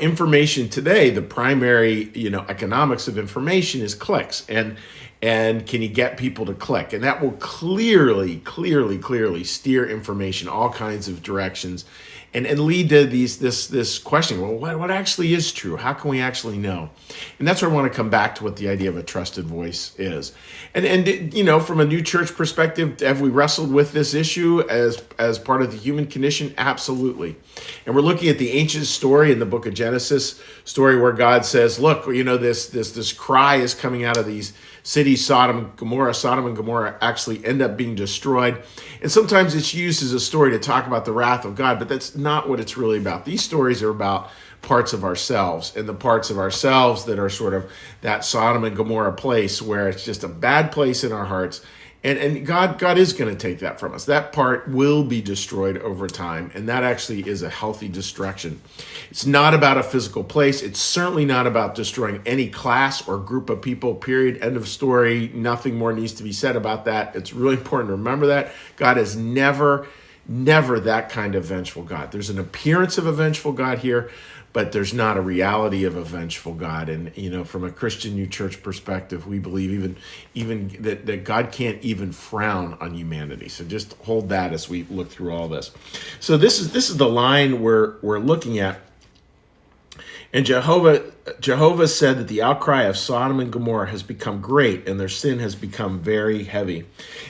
information today, the primary, economics of information is clicks. And can you get people to click? And that will clearly steer information all kinds of directions and lead to this question, well, what actually is true? How can we actually know? And that's where I want to come back to what the idea of a trusted voice is. And from a new church perspective, have we wrestled with this issue as part of the human condition? Absolutely. And we're looking at the ancient story in the book of Genesis, story where God says, look, this cry is coming out of these cities, Sodom and Gomorrah actually end up being destroyed. And sometimes it's used as a story to talk about the wrath of God, but that's not what it's really about. These stories are about parts of ourselves, and the parts of ourselves that are sort of that Sodom and Gomorrah place where it's just a bad place in our hearts. And God is going to take that from us. That part will be destroyed over time, and that actually is a healthy destruction. It's not about a physical place. It's certainly not about destroying any class or group of people, period, end of story. Nothing more needs to be said about that. It's really important to remember that. God is never that kind of vengeful God. There's an appearance of a vengeful God here, but there's not a reality of a vengeful God. And, from a Christian New Church perspective, we believe even that God can't even frown on humanity. So just hold that as we look through all this. So this is the line we're looking at. And Jehovah said that the outcry of Sodom and Gomorrah has become great, and their sin has become very heavy.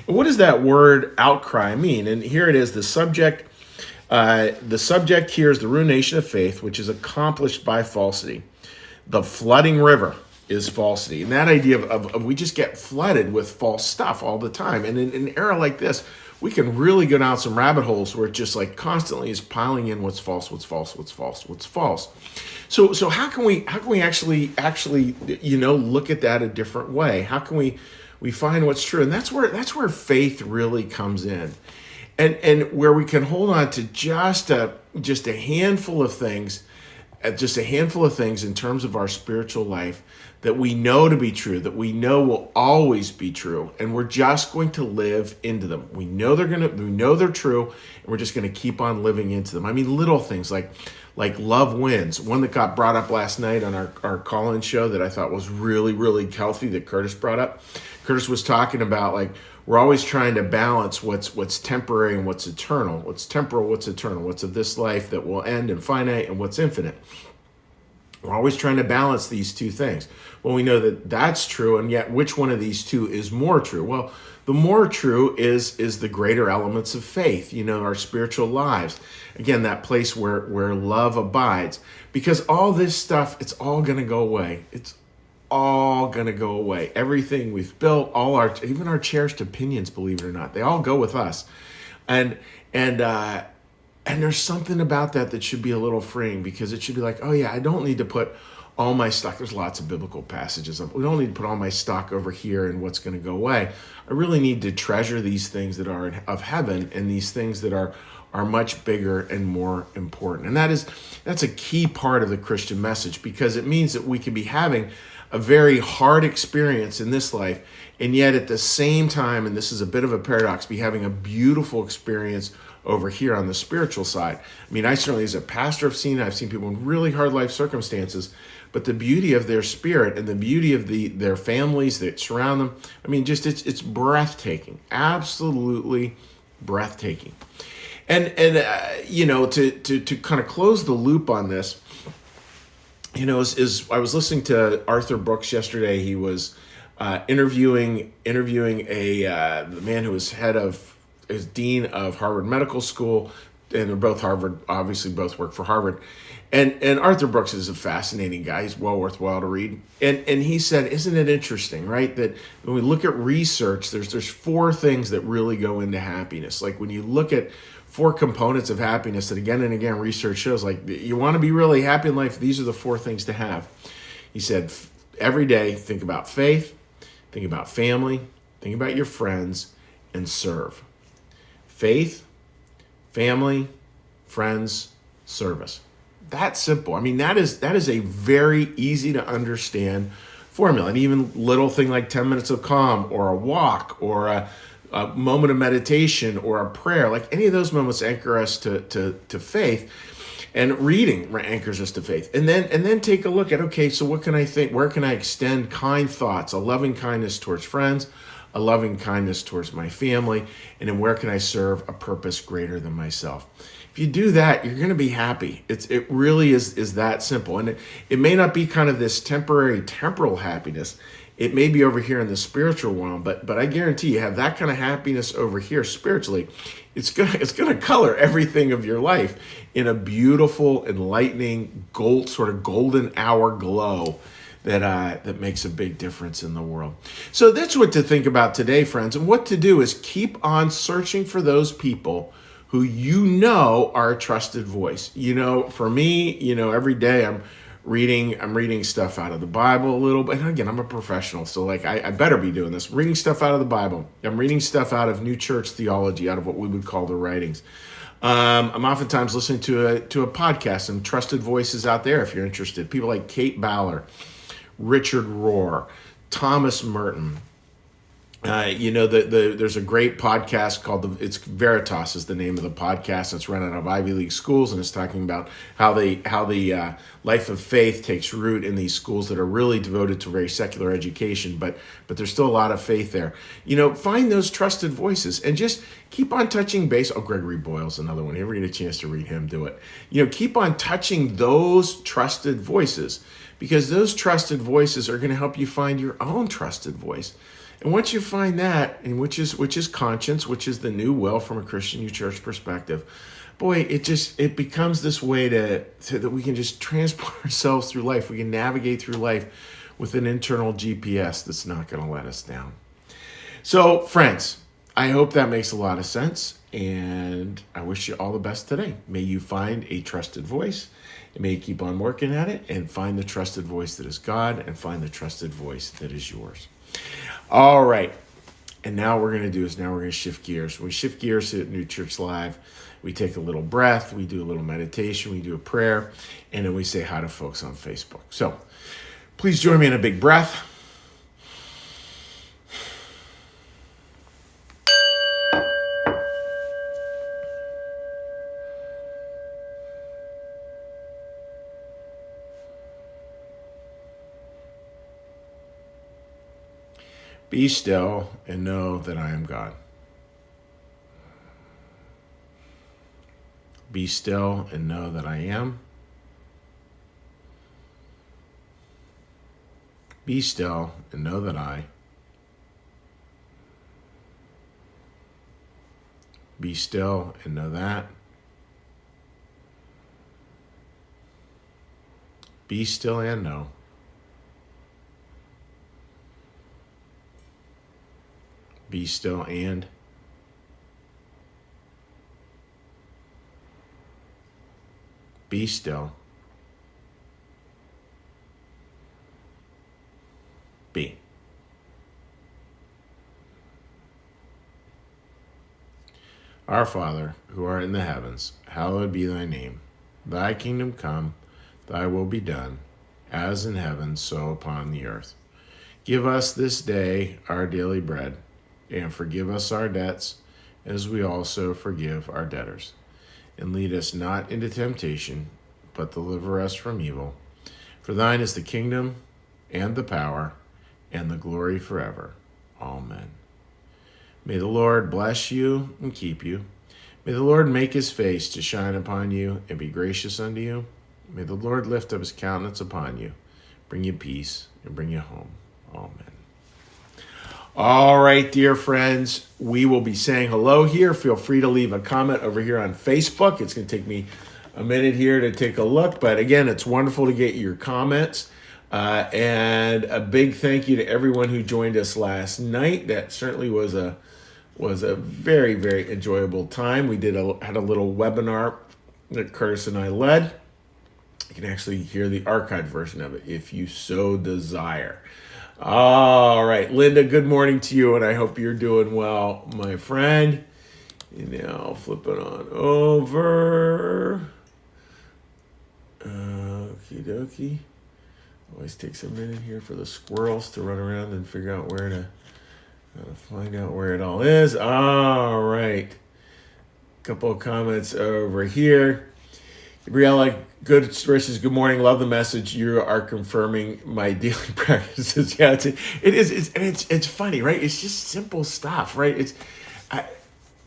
And what does that word outcry mean? And here it is, the subject. The subject here is the ruination of faith, which is accomplished by falsity. The flooding river is falsity. And that idea of we just get flooded with false stuff all the time. And in an era like this, we can really go down some rabbit holes where it just like constantly is piling in what's false. So how can we actually look at that a different way? How can we find what's true? And that's where faith really comes in. And where we can hold on to just a handful of things, in terms of our spiritual life that we know to be true, that we know will always be true, and we're just going to live into them. We know they're true, and we're just going to keep on living into them. I mean, little things like love wins. One that got brought up last night on our call-in show that I thought was really, really healthy that Curtis brought up. Curtis was talking about we're always trying to balance what's temporary and what's eternal. What's temporal, what's eternal. What's of this life that will end and finite, and what's infinite. We're always trying to balance these two things. Well, we know that that's true, and yet which one of these two is more true? Well, the more true is the greater elements of faith, our spiritual lives. Again, that place where love abides. Because all this stuff, it's all going to go away. It's all going to go away. Everything we've built, even our cherished opinions, believe it or not, they all go with us. And there's something about that should be a little freeing, because it should be like, oh yeah, I don't need to put all my stock. There's lots of biblical passages. We don't need to put all my stock over here and what's going to go away. I really need to treasure these things that are of heaven, and these things that are much bigger and more important. And that's a key part of the Christian message, because it means that we can be having a very hard experience in this life, and yet at the same time, and this is a bit of a paradox, be having a beautiful experience over here on the spiritual side. I mean, I certainly, as a pastor, I've seen people in really hard life circumstances, but the beauty of their spirit and the beauty of their families that surround them, I mean, just it's breathtaking, absolutely breathtaking. And to kind of close the loop on this, I was listening to Arthur Brooks yesterday. He was interviewing the man who was is dean of Harvard Medical School, and they're both Harvard, obviously both work for Harvard. And Arthur Brooks is a fascinating guy. He's well worthwhile to read. And he said, isn't it interesting, right, that when we look at research, there's four things that really go into happiness. Like when you look at four components of happiness that again and again research shows, you want to be really happy in life, these are the four things to have. He said, every day, think about faith, think about family, think about your friends, and serve. Faith, family, friends, service. That's simple. I mean, that is a very easy to understand formula. And even little thing like 10 minutes of calm, or a walk, or a moment of meditation, or a prayer, like any of those moments anchor us to faith. And reading anchors us to faith. And then take a look at, okay, so what can I think? Where can I extend kind thoughts, a loving kindness towards friends, a loving kindness towards my family, and then where can I serve a purpose greater than myself? If you do that, you're going to be happy. It really is that simple. And it may not be kind of this temporary temporal happiness. It may be over here in the spiritual realm, but I guarantee you have that kind of happiness over here spiritually. It's gonna color everything of your life in a beautiful, enlightening, sort of golden hour glow that makes a big difference in the world. So that's what to think about today, friends. And what to do is keep on searching for those people who you know are a trusted voice. For me, every day I'm reading stuff out of the Bible a little bit. And again, I'm a professional, so I better be doing this. Reading stuff out of the Bible. I'm reading stuff out of New Church theology, out of what we would call the writings. I'm oftentimes listening to a podcast and trusted voices out there if you're interested. People like Kate Ballard, Richard Rohr, Thomas Merton. There's a great podcast called it's Veritas is the name of the podcast. It's run out of Ivy League schools, and it's talking about how the life of faith takes root in these schools that are really devoted to very secular education, but there's still a lot of faith there. Find those trusted voices and just keep on touching base. Oh, Gregory Boyle's another one. If you ever get a chance to read him, do it. Keep on touching those trusted voices, because those trusted voices are going to help you find your own trusted voice. And once you find that, and which is conscience, which is the new will from a Christian New Church perspective, boy, it becomes this way that we can just transport ourselves through life. We can navigate through life with an internal GPS that's not going to let us down. So, friends, I hope that makes a lot of sense, and I wish you all the best today. May you find a trusted voice, and may you keep on working at it, and find the trusted voice that is God, and find the trusted voice that is yours. All right. And now we're going to shift gears. When we shift gears at New Church Live, we take a little breath, we do a little meditation, we do a prayer, and then we say hi to folks on Facebook. So please join me in a big breath. Be still and know that I am God. Be still and know that I am. Be still and know that I. Be still and know that. Be still and know. Be still and. Be still. Be. Our Father, who art in the heavens, hallowed be thy name. Thy kingdom come, thy will be done, as in heaven, so upon the earth. Give us this day our daily bread, and forgive us our debts, as we also forgive our debtors. And lead us not into temptation, but deliver us from evil. For thine is the kingdom, and the power, and the glory forever. Amen. May the Lord bless you and keep you. May the Lord make his face to shine upon you and be gracious unto you. May the Lord lift up his countenance upon you, bring you peace, and bring you home. Amen. All right, dear friends, we will be saying hello here. Feel free to leave a comment over here on Facebook. It's going to take me a minute here to take a look. But again, it's wonderful to get your comments. And a big thank you to everyone who joined us last night. That certainly was a very, very enjoyable time. We had a little webinar that Curtis and I led. You can actually hear the archived version of it if you so desire. All right, Linda, good morning to you, and I hope you're doing well, my friend. And now flip it on over. Okie dokie. Always takes a minute here for the squirrels to run around and figure out find out where it all is. All right. Couple of comments over here. Briella, good versus good morning. Love the message. You are confirming my daily practices. Yeah, it is. It's funny, right? It's just simple stuff, right?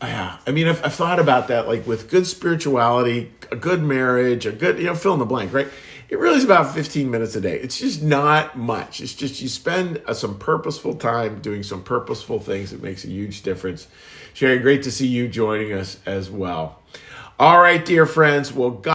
I mean, I've thought about that, like with good spirituality, a good marriage, a good, fill in the blank, right? It really is about 15 minutes a day. It's just not much. It's just you spend some purposeful time doing some purposeful things. It makes a huge difference. Sherry, great to see you joining us as well. All right, dear friends. Well, God